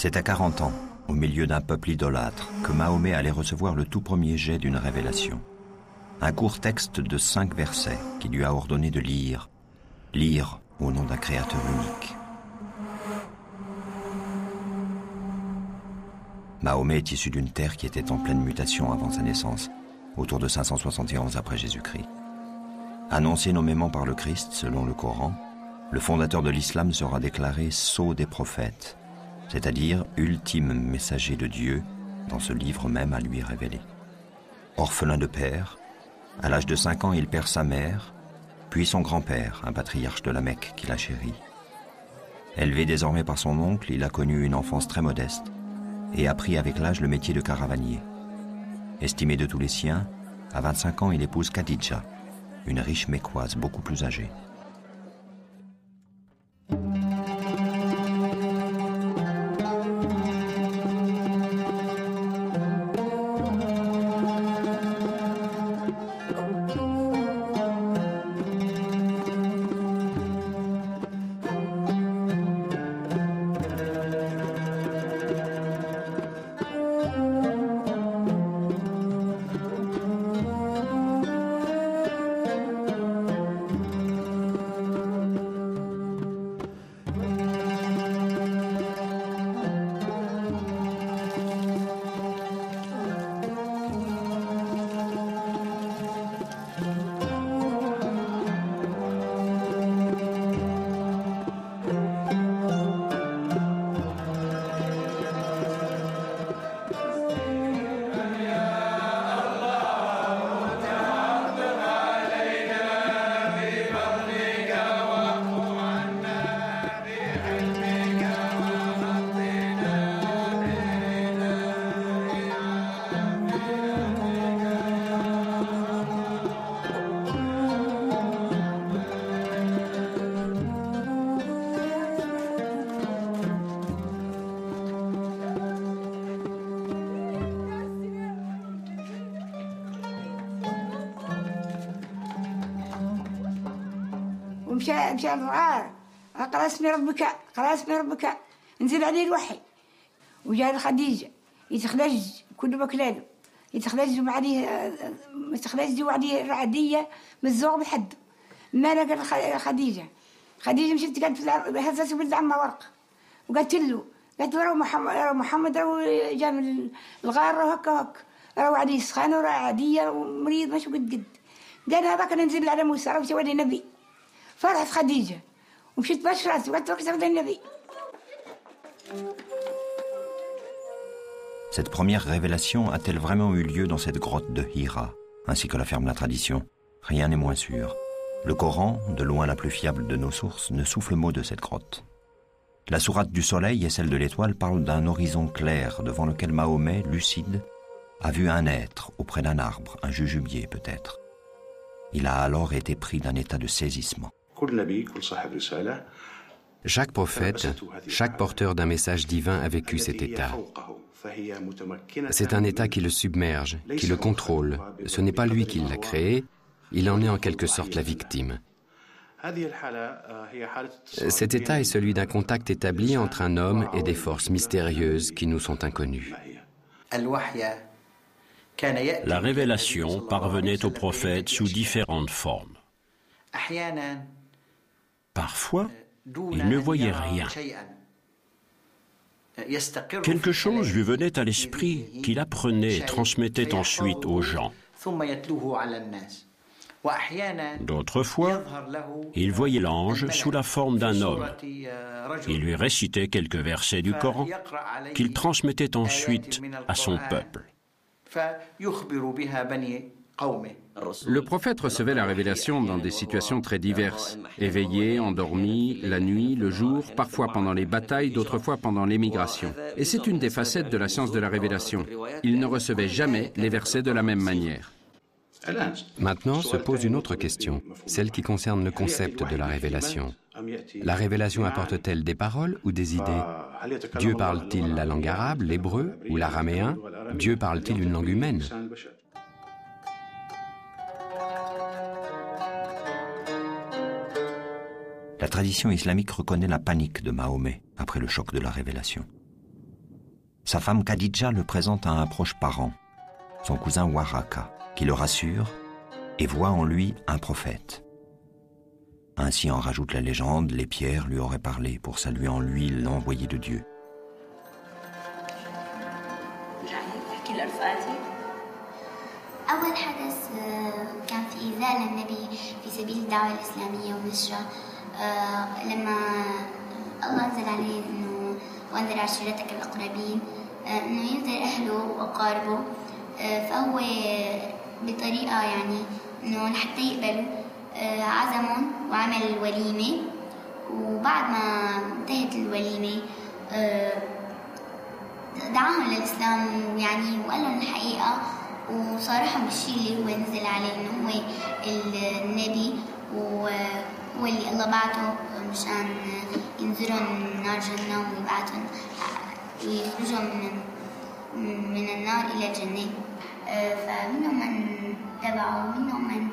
C'est à 40 ans, au milieu d'un peuple idolâtre, que Mahomet allait recevoir le tout premier jet d'une révélation. Un court texte de 5 versets qui lui a ordonné de lire au nom d'un créateur unique. Mahomet est issu d'une terre qui était en pleine mutation avant sa naissance, autour de 571 après Jésus-Christ. Annoncé nommément par le Christ, selon le Coran, le fondateur de l'islam sera déclaré sceau des prophètes, c'est-à-dire ultime messager de Dieu dans ce livre même à lui révélé. Orphelin de père, à l'âge de 5 ans, il perd sa mère, puis son grand-père, un patriarche de la Mecque qui l'a chéri. Élevé désormais par son oncle, il a connu une enfance très modeste et appris avec l'âge le métier de caravanier. Estimé de tous les siens, à 25 ans, il épouse Khadija, une riche Mécoise beaucoup plus âgée. مشى الرعاة قرأ اسم ربك نزل عليه الوحي وجاء خديجة يتخلج كل بكلاله يتخلج وعليه رعدية مزوغ بحد ما لقى خديجة مشيت قالت هزت ولد عمها ورقة وقالت له راه محمد راه جا من الغار راه هكا راه عليه سخانة وراه عادية ومريض ماشي قد قال هذاك ننزل على موسى راه سوى نبي فرحت خديجة ومشيت بشرت وقالت له كتب النبي. Cette première révélation a-t-elle vraiment eu lieu dans cette grotte de Hira, ainsi que l'affirme la tradition? Rien n'est moins sûr. Le Coran, de loin la plus fiable de nos sources, ne souffle mot de cette grotte. La sourate du soleil et celle de l'étoile parlent d'un horizon clair devant lequel Mahomet, lucide, a vu un être auprès d'un arbre, un jujubier peut-être. Il a alors été pris d'un état de saisissement. Chaque prophète, chaque porteur d'un message divin a vécu cet état. C'est un état qui le submerge, qui le contrôle. Ce n'est pas lui qui l'a créé, il en est en quelque sorte la victime. Cet état est celui d'un contact établi entre un homme et des forces mystérieuses qui nous sont inconnues. La révélation parvenait au prophète sous différentes formes. Parfois, il ne voyait rien. Quelque chose lui venait à l'esprit qu'il apprenait et transmettait ensuite aux gens. D'autres fois, il voyait l'ange sous la forme d'un homme. Il lui récitait quelques versets du Coran qu'il transmettait ensuite à son peuple. Le prophète recevait la révélation dans des situations très diverses, éveillé, endormi, la nuit, le jour, parfois pendant les batailles, d'autres fois pendant l'émigration. Et c'est une des facettes de la science de la révélation. Il ne recevait jamais les versets de la même manière. Maintenant se pose une autre question, celle qui concerne le concept de la révélation. La révélation apporte-t-elle des paroles ou des idées? Dieu parle-t-il la langue arabe, l'hébreu ou l'araméen? Dieu parle-t-il une langue humaine? La tradition islamique reconnaît la panique de Mahomet après le choc de la révélation. Sa femme Khadija le présente à un proche parent, son cousin Waraka, qui le rassure et voit en lui un prophète. Ainsi en rajoute la légende, les pierres lui auraient parlé pour saluer en lui l'envoyé de Dieu. أول حدث كان في إذاعة النبي في سبيل الدعوة الإسلامية ونشرها لما الله أنزل عليه إنه وأنذر عشيرتك الأقربين إنه ينذر أهله وأقاربه فهو بطريقة يعني إنه لحتى يقبلوا عزمهم وعمل وليمة وبعد ما انتهت الوليمة دعاهم للإسلام يعني وقال لهم الحقيقة وصارحهم بالشيء اللي هو نزل عليه إنه هو النبي وهو اللي الله بعته مشان ينذرهم نار جهنم ويبعتهم ويخرجهم من النار إلى الجنة. فمنهم من تبعه ومنهم من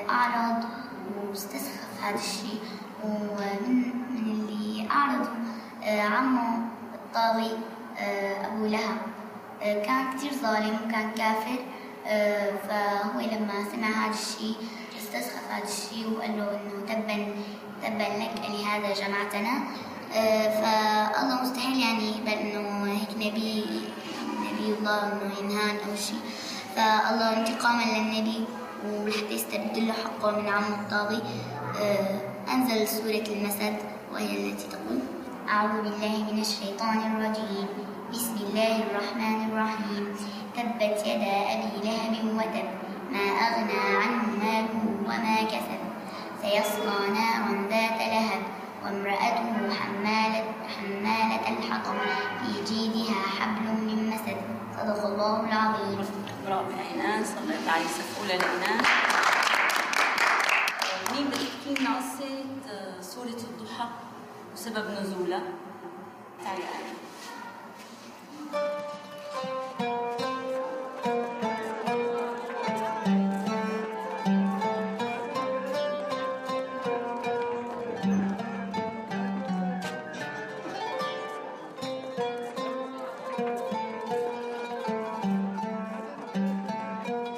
أعرض واستسخف هذا الشيء ومن اللي أعرضوا عمه الطاغي أبو لهب كان كتير ظالم وكان كافر فهو لما سمع هذا الشيء استسخف هذا الشيء وقال له إنه تبا لك لهذا جمعتنا فالله مستحيل يعني يقبل إنه هيك نبي الله إنه ينهان أو شيء فالله انتقاما للنبي ولحتى يستبد له حقه من عمه الطاغي أنزل سورة المسد وهي التي تقول أعوذ بالله من الشيطان الرجيم بسم الله الرحمن الرحيم تبت يدا أبي لهب وتب ما أغنى عنه ماله وما كسب سيصلى نارا ذات لهب وامرأته حمالة الحطب في جيدها حبل من مسد صدق الله العظيم. ربنا إيناس الله يرضى عليك سفولة لإيناس. مين بدك تحكي لنا قصة سورة الضحى وسبب نزولها؟ تعالي أنا.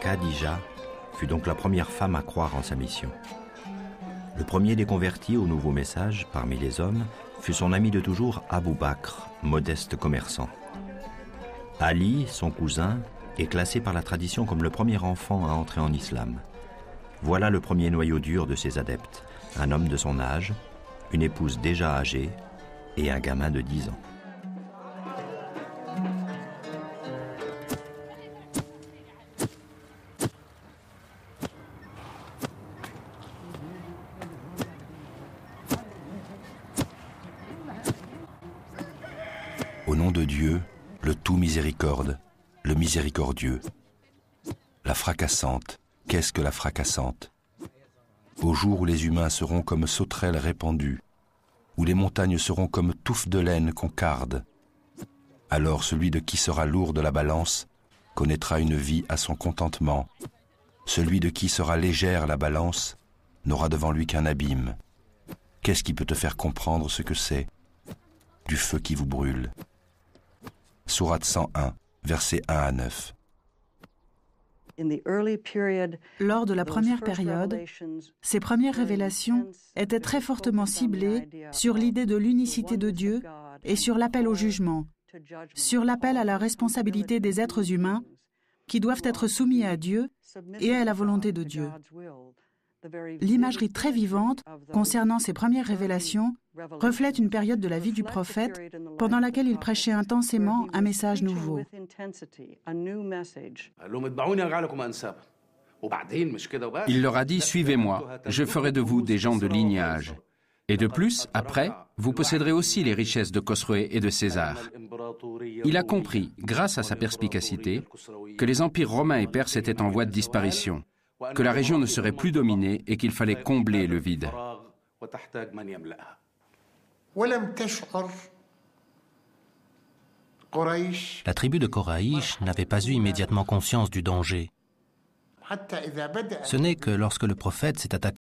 Khadija fut donc la première femme à croire en sa mission. Le premier des convertis au nouveau message, parmi les hommes, fut son ami de toujours Abou Bakr, modeste commerçant. Ali, son cousin, est classé par la tradition comme le premier enfant à entrer en islam. Voilà le premier noyau dur de ses adeptes, un homme de son âge, une épouse déjà âgée et un gamin de 10 ans. Au nom de Dieu, le tout miséricorde, le miséricordieux. La fracassante, qu'est-ce que la fracassante? Au jour où les humains seront comme sauterelles répandues, où les montagnes seront comme touffes de laine qu'on carde, alors celui de qui sera lourde la balance connaîtra une vie à son contentement. Celui de qui sera légère la balance n'aura devant lui qu'un abîme. Qu'est-ce qui peut te faire comprendre ce que c'est? Du feu qui vous brûle. Sourate 101, versets 1 à 9. Lors de la première période, ces premières révélations étaient très fortement ciblées sur l'idée de l'unicité de Dieu et sur l'appel au jugement, sur l'appel à la responsabilité des êtres humains qui doivent être soumis à Dieu et à la volonté de Dieu. L'imagerie très vivante concernant ces premières révélations reflète une période de la vie du prophète pendant laquelle il prêchait intensément un message nouveau. Il leur a dit « Suivez-moi, je ferai de vous des gens de lignage. Et de plus, après, vous posséderez aussi les richesses de Khosroé et de César. » Il a compris, grâce à sa perspicacité, que les empires romains et perses étaient en voie de disparition, que la région ne serait plus dominée et qu'il fallait combler le vide. La tribu de Koraïch n'avait pas eu immédiatement conscience du danger. Ce n'est que lorsque le prophète s'est attaqué